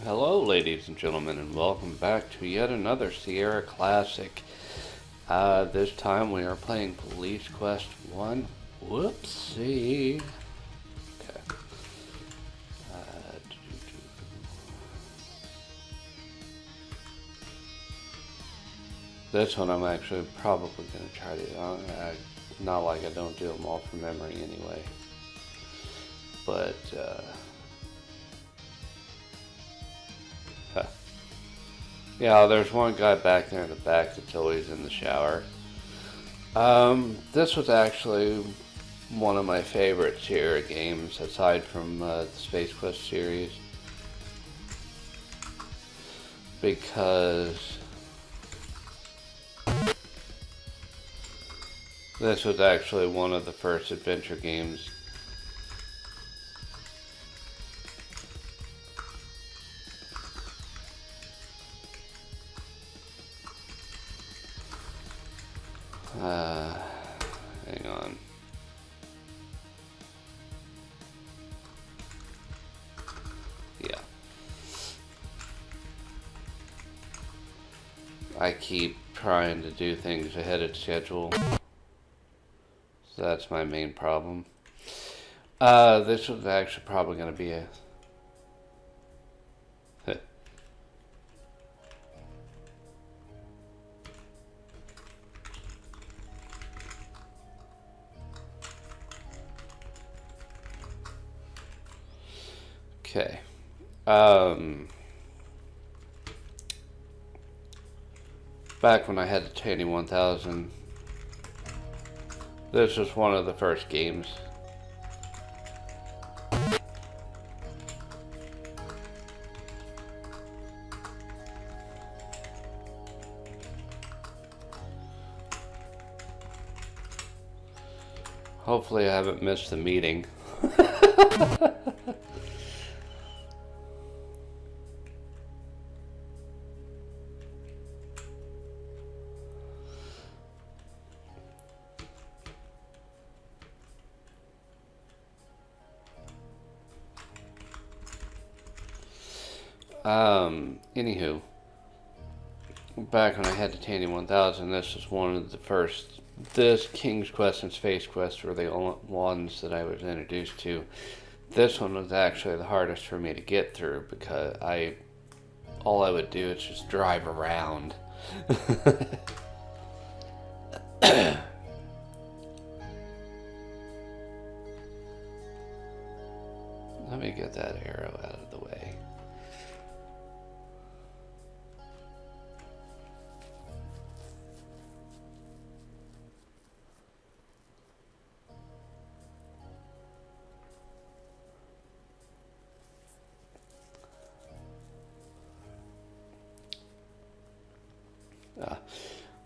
Hello, ladies and gentlemen, and welcome back to yet another Sierra Classic. This time we are playing Police Quest 1. Whoopsie. Okay. This one I'm actually probably going to try to... not like I don't do them all from memory anyway. But, yeah, there's one guy back there in the back that's always in the shower. This was actually one of my favorite Sierra games, aside from the Space Quest series. Because this was actually one of the first adventure games. Hang on. Yeah. I keep trying to do things ahead of schedule. So that's my main problem. This was actually probably going to be a... Okay. Back when I had the Tandy 1000, this was one of the first games. Hopefully I haven't missed the meeting. Anywho, back when I had the Tandy 1000, this was one of the first. This, King's Quest and Space Quest were the only ones that I was introduced to. This one was actually the hardest for me to get through because all I would do is just drive around. Let me get that arrow out of the way.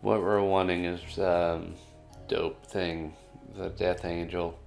What we're wanting is dope thing, the Death Angel,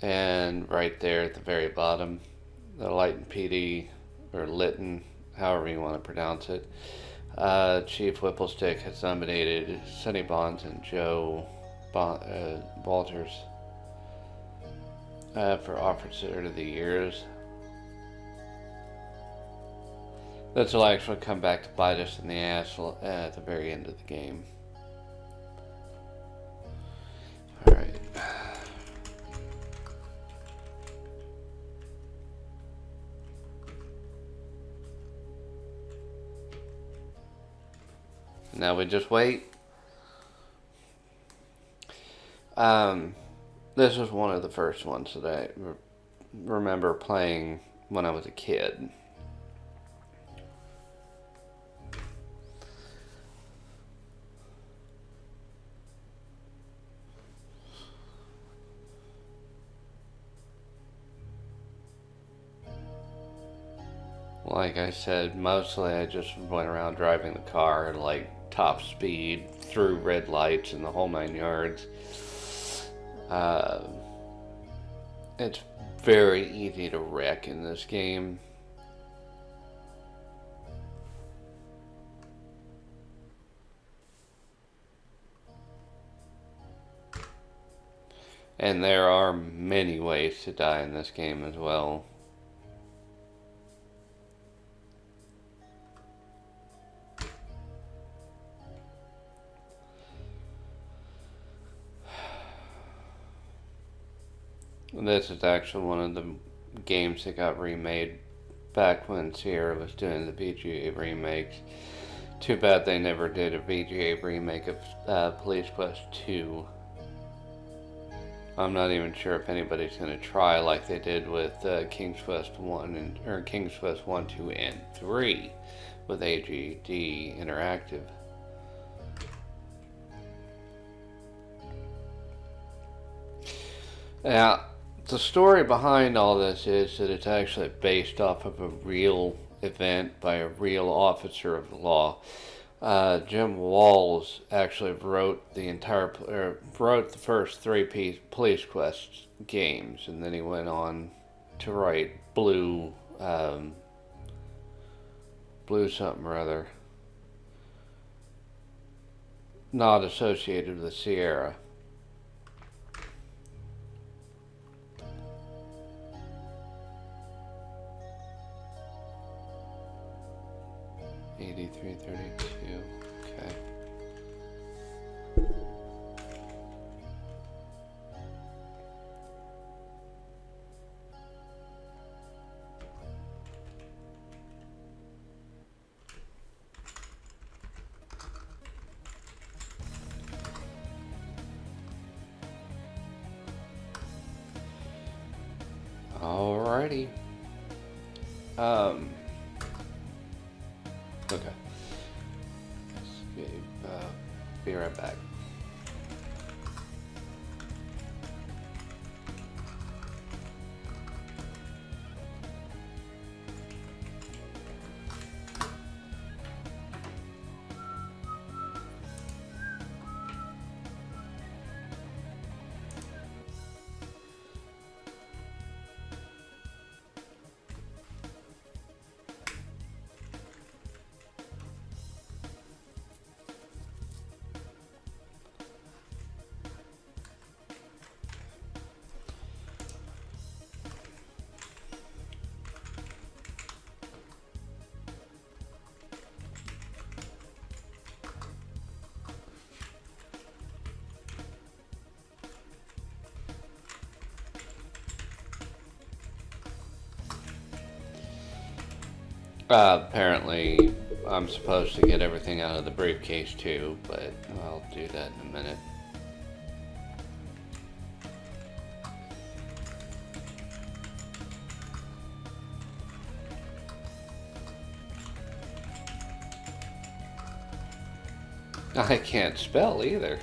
and right there at the very bottom, the Lighton PD, or Lytton, however you want to pronounce it. Chief Whipplestick has nominated Sonny Bonds and Joe Walters for Officer of the Years. This will actually come back to bite us in the ass at the very end of the game. Alright. Now we just wait. This was one of the first ones that I remember playing when I was a kid. Like I said, mostly I just went around driving the car at like top speed, through red lights and the whole 9 yards. It's very easy to wreck in this game. And there are many ways to die in this game as well. This is actually one of the games that got remade back when Sierra was doing the VGA remakes. Too bad they never did a VGA remake of Police Quest 2. I'm not even sure if anybody's going to try like they did with King's Quest 1 or King's Quest 1, 2, and 3 with AGD Interactive. Now, the story behind all this is that it's actually based off of a real event by a real officer of the law. Jim Walls actually wrote wrote the first 3 Police Quest games, and then he went on to write Blue something or other, not associated with Sierra. $83.32. Okay. Alrighty. Okay. Be right back. Apparently, I'm supposed to get everything out of the briefcase too, but I'll do that in a minute. I can't spell either.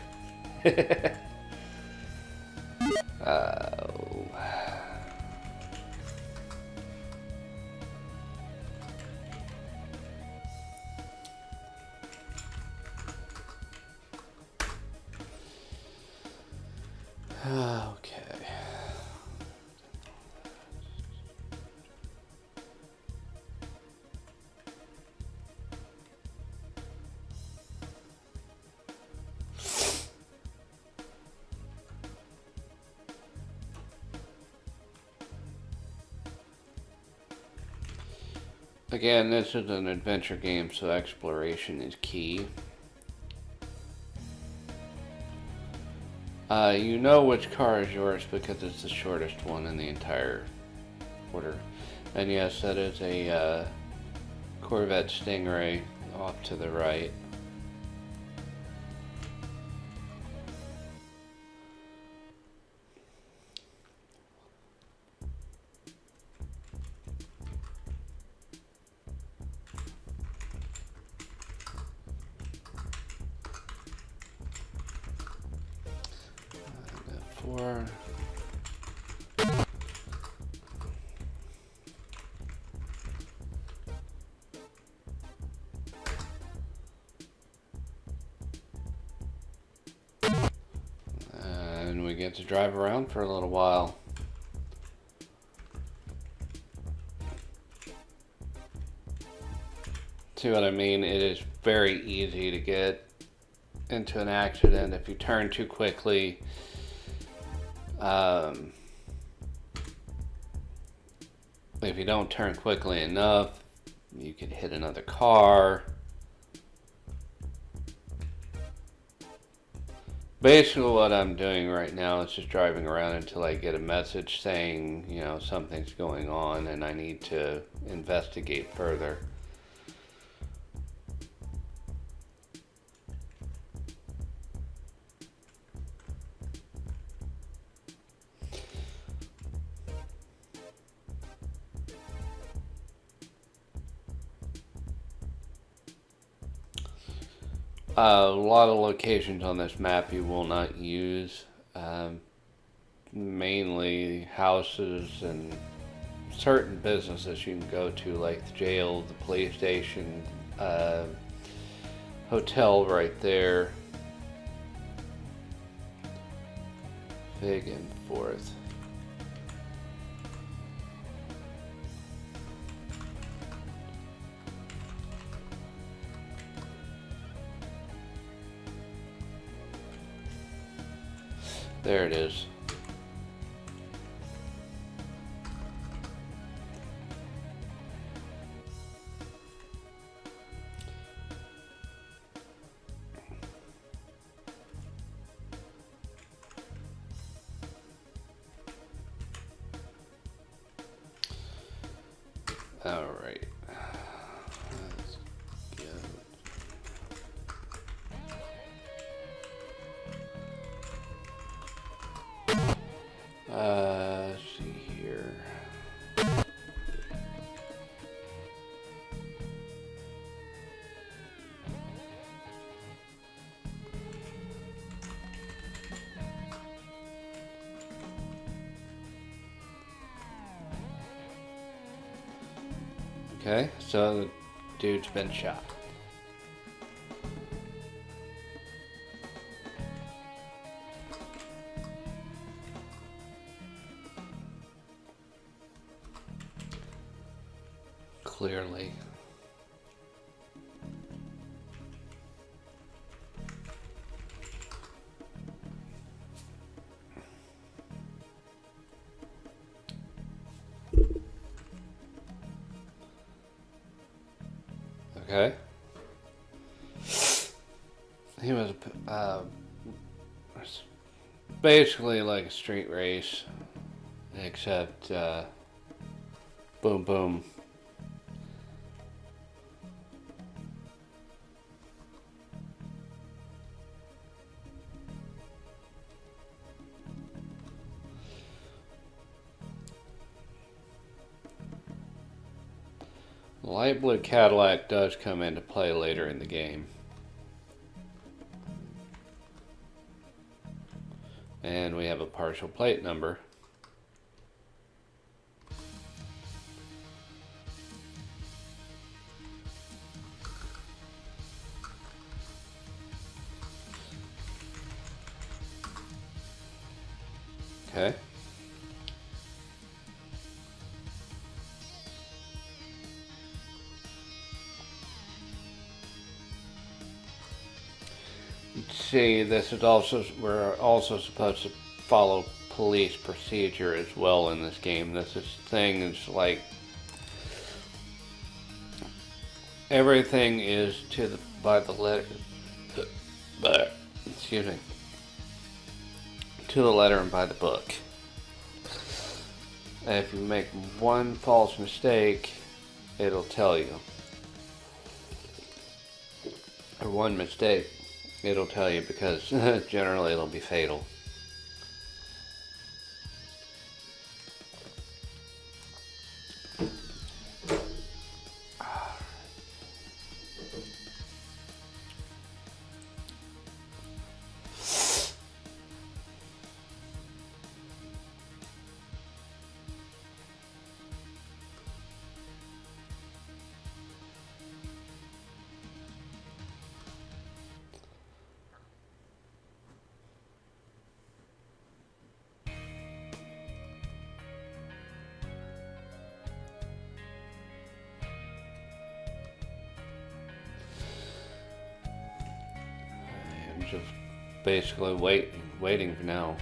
Okay. Again, this is an adventure game, so exploration is key. You know which car is yours because it's the shortest one in the entire order. And yes, that is a Corvette Stingray off to the right. 4. And we get to drive around for a little while. See what I mean? It is very easy to get into an accident if you turn too quickly. If you don't turn quickly enough, you could hit another car. Basically what I'm doing right now is just driving around until I get a message saying, you know, something's going on and I need to investigate further. A lot of locations on this map you will not use. Mainly houses and certain businesses you can go to, like the jail, the police station, hotel right there. Fig and Forth. There it is. All right. Let's go. Let's see here. Okay, so the dude's been shot. Clearly. Okay. He was basically like a street race, except boom boom. The light blue Cadillac does come into play later in the game. And we have a partial plate number. Okay. See, this is also, we're also supposed to follow police procedure as well in this game. This thing is like, everything is by the letter, excuse me, to the letter and by the book. And if you make one false mistake, it'll tell you. Or one mistake, it'll tell you, because generally it'll be fatal. just basically waiting for now.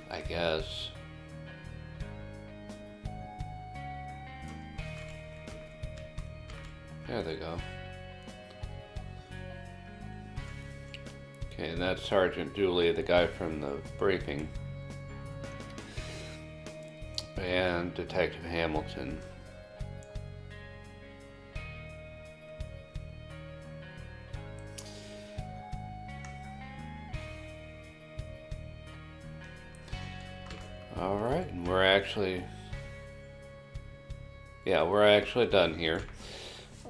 I guess. There they go. Okay, and that's Sergeant Dooley, the guy from the briefing. And Detective Hamilton. Alright, and we're actually done here.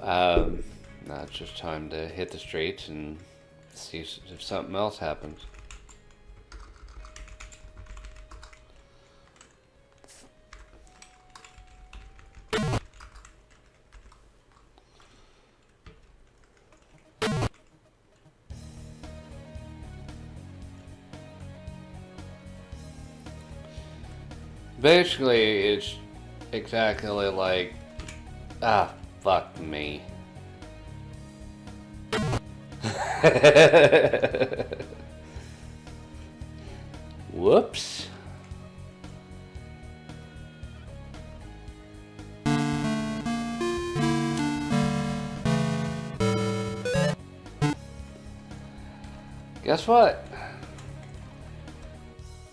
Now it's just time to hit the streets and see if something else happens. Basically, it's exactly like, fuck me. Whoops. Guess what?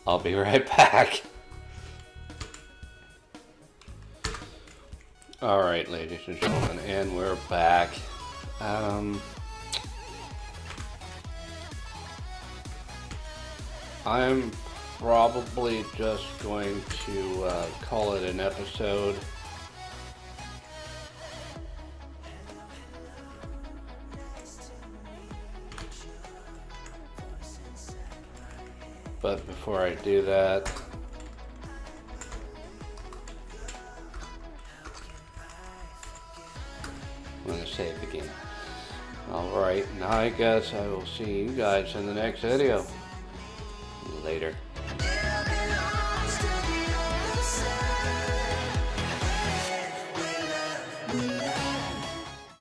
I'll be right back. Alright, ladies and gentlemen, and we're back. I'm probably just going to call it an episode. But before I do that, I'm going to save the game. Alright, now I guess I will see you guys in the next video. Later.